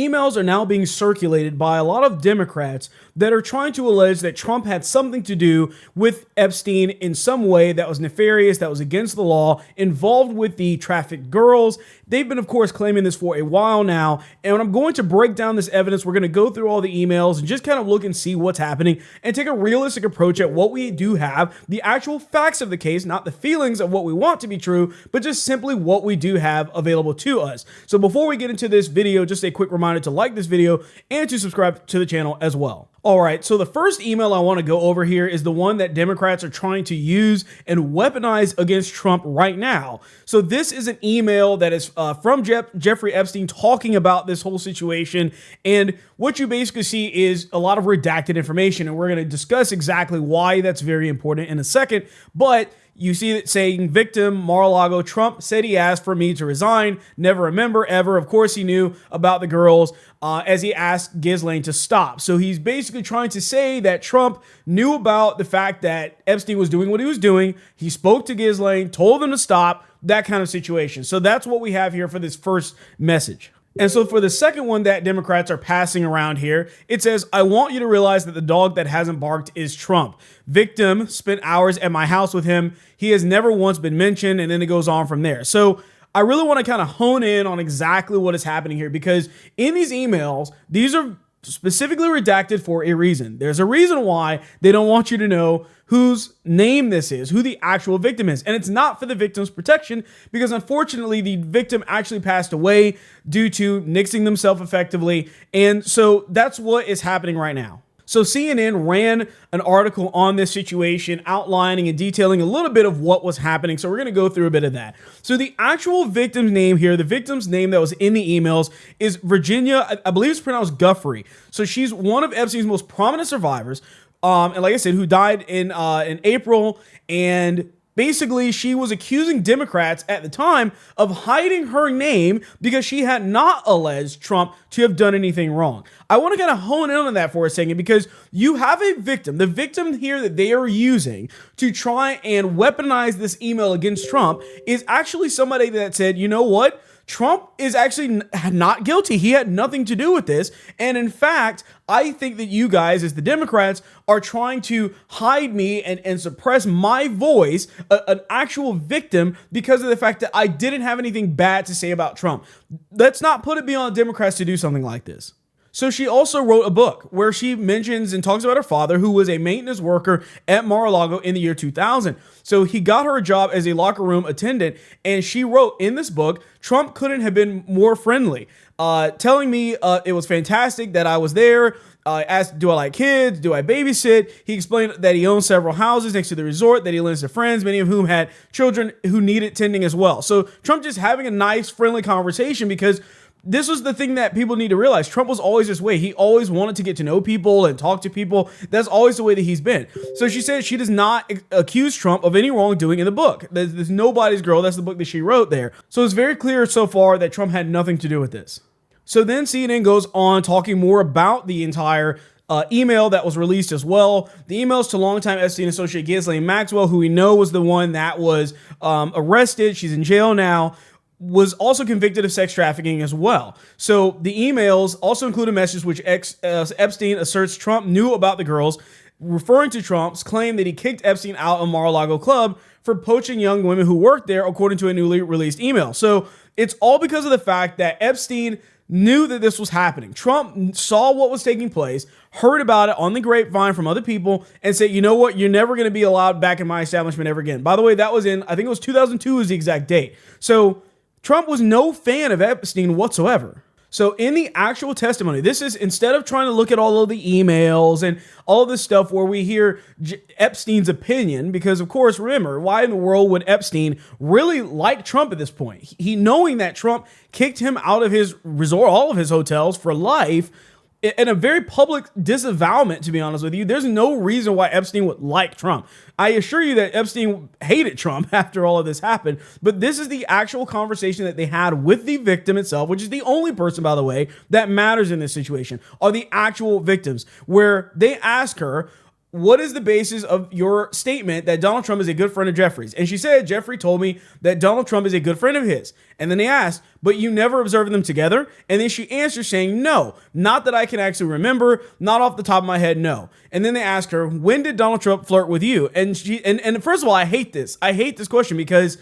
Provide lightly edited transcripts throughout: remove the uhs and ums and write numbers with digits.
emails are now being circulated by a lot of Democrats that are trying to allege that Trump had something to do with Epstein in some way that was nefarious, that was against the law, involved with the trafficked girls. They've been, of course, claiming this for a while now. And when I'm going to break down this evidence, we're going to go through all the emails and just kind of look and see what's happening and take a realistic approach at what we do have, the actual facts of the case, not the feelings of what we want to be true, but just simply what we do have available to us. So before we get into this video, just a quick reminder to like this video and to subscribe to the channel as well. All right, so the first email I want to go over here is the one that Democrats are trying to use and weaponize against Trump right now. So this is an email that is from Jeffrey Epstein talking about this whole situation. And what you basically see is a lot of redacted information. And we're going to discuss exactly why that's very important in a second. But you see it saying, victim, Mar-a-Lago, Trump said he asked for me to resign. Never remember ever. Of course, he knew about the girls as he asked Ghislaine to stop. So he's basically trying to say that Trump knew about the fact that Epstein was doing what he was doing. He spoke to Ghislaine, told them to stop, that kind of situation. So that's what we have here for this first message. And so for the second one that Democrats are passing around here, it says, I want you to realize that the dog that hasn't barked is Trump. Victim spent hours at my house with him. He has never once been mentioned. And then it goes on from there. So I really want to kind of hone in on exactly what is happening here, because in these emails, these are specifically redacted for a reason. There's a reason why they don't want you to know whose name this is, who the actual victim is. And it's not for the victim's protection, because unfortunately the victim actually passed away due to nixing themselves effectively. And so that's what is happening right now. So CNN ran an article on this situation outlining and detailing a little bit of what was happening. So we're going to go through a bit of that. So the actual victim's name here, the victim's name that was in the emails is Virginia, I believe it's pronounced Guffrey. So she's one of Epstein's most prominent survivors. And like I said, who died in April. And basically, she was accusing Democrats at the time of hiding her name because she had not alleged Trump to have done anything wrong. I want to kind of hone in on that for a second, because you have a victim. The victim here that they are using to try and weaponize this email against Trump is actually somebody that said, you know what? Trump is actually not guilty. He had nothing to do with this. And in fact, I think that you guys, as the Democrats, are trying to hide me and suppress my voice, an actual victim, because of the fact that I didn't have anything bad to say about Trump. Let's not put it beyond Democrats to do something like this. So she also wrote a book where she mentions and talks about her father, who was a maintenance worker at Mar-a-Lago in the year 2000. So he got her a job as a locker room attendant. And she wrote in this book, Trump couldn't have been more friendly, telling me it was fantastic that I was there. Asked, do I like kids? Do I babysit? He explained that he owns several houses next to the resort that he lends to friends, many of whom had children who needed tending as well. So Trump just having a nice, friendly conversation, because this was the thing that people need to realize. Trump was always this way. He always wanted to get to know people and talk to people. That's always the way that he's been. So she said she does not accuse Trump of any wrongdoing in the book. There's Nobody's Girl. That's the book that she wrote there. So it's very clear so far that Trump had nothing to do with this. So then CNN goes on talking more about the entire email that was released as well. The emails to longtime Epstein associate Ghislaine Maxwell, who we know was the one that was arrested. She's in jail now. Was also convicted of sex trafficking as well. So the emails also include a message which Epstein asserts Trump knew about the girls, referring to Trump's claim that he kicked Epstein out of Mar-a-Lago club for poaching young women who worked there, according to a newly released email. So it's all because of the fact that Epstein knew that this was happening. Trump saw what was taking place, heard about it on the grapevine from other people, and said, you know what, you're never going to be allowed back in my establishment ever again. By the way, that was in, I think it was 2002 is the exact date. So Trump was no fan of Epstein whatsoever. So in the actual testimony, this is, instead of trying to look at all of the emails and all of this stuff where we hear Epstein's opinion, because of course, remember, why in the world would Epstein really like Trump at this point? He knowing that Trump kicked him out of his resort, all of his hotels for life, in a very public disavowalment, to be honest with you. There's no reason why Epstein would like Trump. I assure you that Epstein hated Trump after all of this happened, but this is the actual conversation that they had with the victim itself, which is the only person, by the way, that matters in this situation, are the actual victims, where they ask her, what is the basis of your statement that Donald Trump is a good friend of Jeffrey's? And she said, Jeffrey told me that Donald Trump is a good friend of his. And then they asked, but you never observed them together? And then she answered saying, no, not that I can actually remember, not off the top of my head, no. And then they asked her, when did Donald Trump flirt with you? And and first of all, I hate this. I hate this question because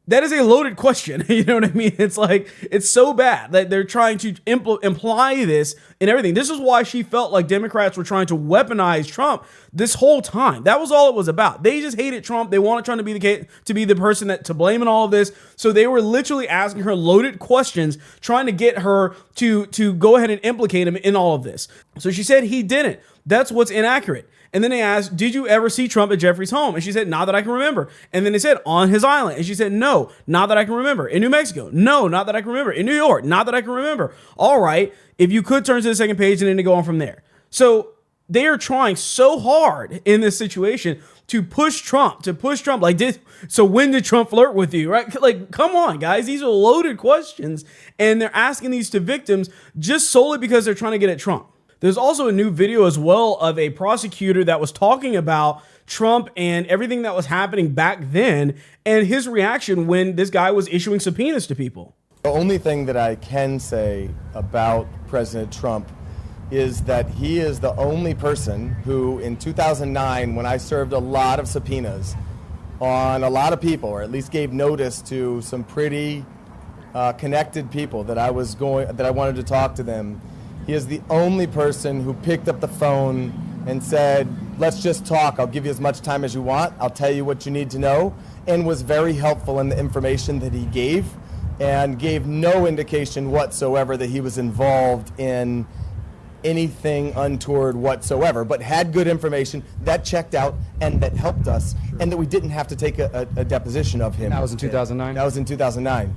that is a loaded question. You know what I mean? It's like, it's so bad that they're trying to imply this in everything. This is why she felt like Democrats were trying to weaponize Trump this whole time. That was all it was about. They just hated Trump. They wanted Trump to be the person that to blame in all of this. So they were literally asking her loaded questions, trying to get her to go ahead and implicate him in all of this. So she said he didn't. That's what's inaccurate. And then they asked, did you ever see Trump at Jeffrey's home? And she said, not that I can remember. And then they said, on his island. And she said, no, not that I can remember. In New Mexico? No, not that I can remember. In New York? Not that I can remember. All right, if you could turn to the second page and then to go on from there. So they are trying so hard in this situation to push Trump like this. So when did Trump flirt with you, right? Like, come on, guys. These are loaded questions. And they're asking these to victims just solely because they're trying to get at Trump. There's also a new video as well of a prosecutor that was talking about Trump and everything that was happening back then and his reaction when this guy was issuing subpoenas to people. The only thing that I can say about President Trump is that he is the only person who, in 2009, when I served a lot of subpoenas on a lot of people, or at least gave notice to some pretty connected people that I wanted to talk to them, he is the only person who picked up the phone and said, let's just talk. I'll give you as much time as you want. I'll tell you what you need to know, and was very helpful in the information that he gave and gave no indication whatsoever that he was involved in anything untoward whatsoever, but had good information that checked out and that helped us, and that we didn't have to take a deposition of him. That was in 2009? That was in 2009.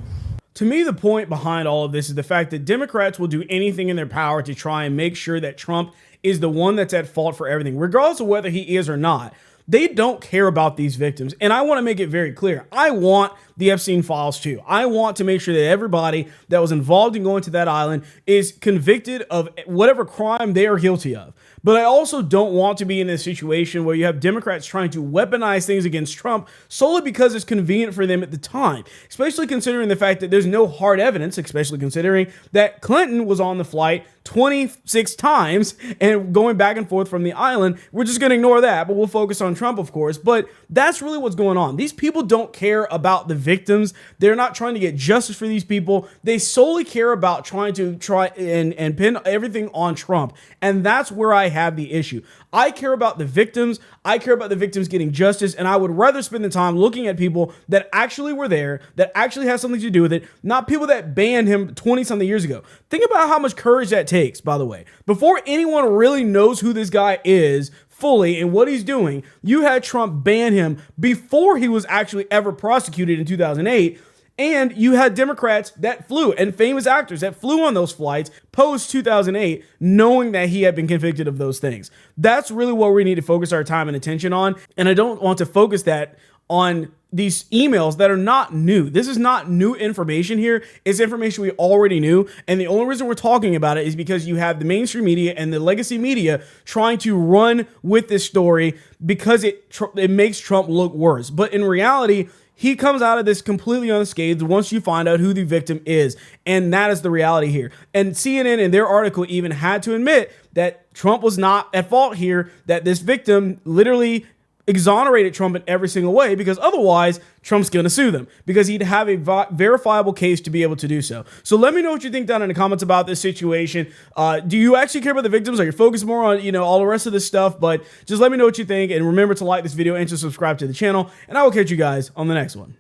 To me, the point behind all of this is the fact that Democrats will do anything in their power to try and make sure that Trump is the one that's at fault for everything, regardless of whether he is or not. They don't care about these victims. And I want to make it very clear. I want the Epstein files too. I want to make sure that everybody that was involved in going to that island is convicted of whatever crime they are guilty of. But I also don't want to be in a situation where you have Democrats trying to weaponize things against Trump solely because it's convenient for them at the time, especially considering the fact that there's no hard evidence, especially considering that Clinton was on the flight 26 times and going back and forth from the island. We're just going to ignore that, but we'll focus on Trump, of course. But that's really what's going on. These people don't care about the victims. They're not trying to get justice for these people. They solely care about trying to and pin everything on Trump. And that's where I have the issue. I care about the victims. I care about the victims getting justice. And I would rather spend the time looking at people that actually were there, that actually have something to do with it, not people that banned him 20 something years ago. Think about how much courage that takes, by the way. Before anyone really knows who this guy is fully and what he's doing, you had Trump ban him before he was actually ever prosecuted in 2008. And you had Democrats that flew and famous actors that flew on those flights post 2008, knowing that he had been convicted of those things. That's really what we need to focus our time and attention on. And I don't want to focus that on these emails that are not new. This is not new information here. It's information we already knew. And the only reason we're talking about it is because you have the mainstream media and the legacy media trying to run with this story because it makes Trump look worse. But in reality, he comes out of this completely unscathed once you find out who the victim is. And that is the reality here. And CNN in their article even had to admit that Trump was not at fault here, that this victim literally exonerated Trump in every single way, because otherwise Trump's going to sue them because he'd have a verifiable case to be able to do so. So let me know what you think down in the comments about this situation. Do you actually care about the victims? Are you focused more on, all the rest of this stuff? But just let me know what you think. And remember to like this video and to subscribe to the channel. And I will catch you guys on the next one.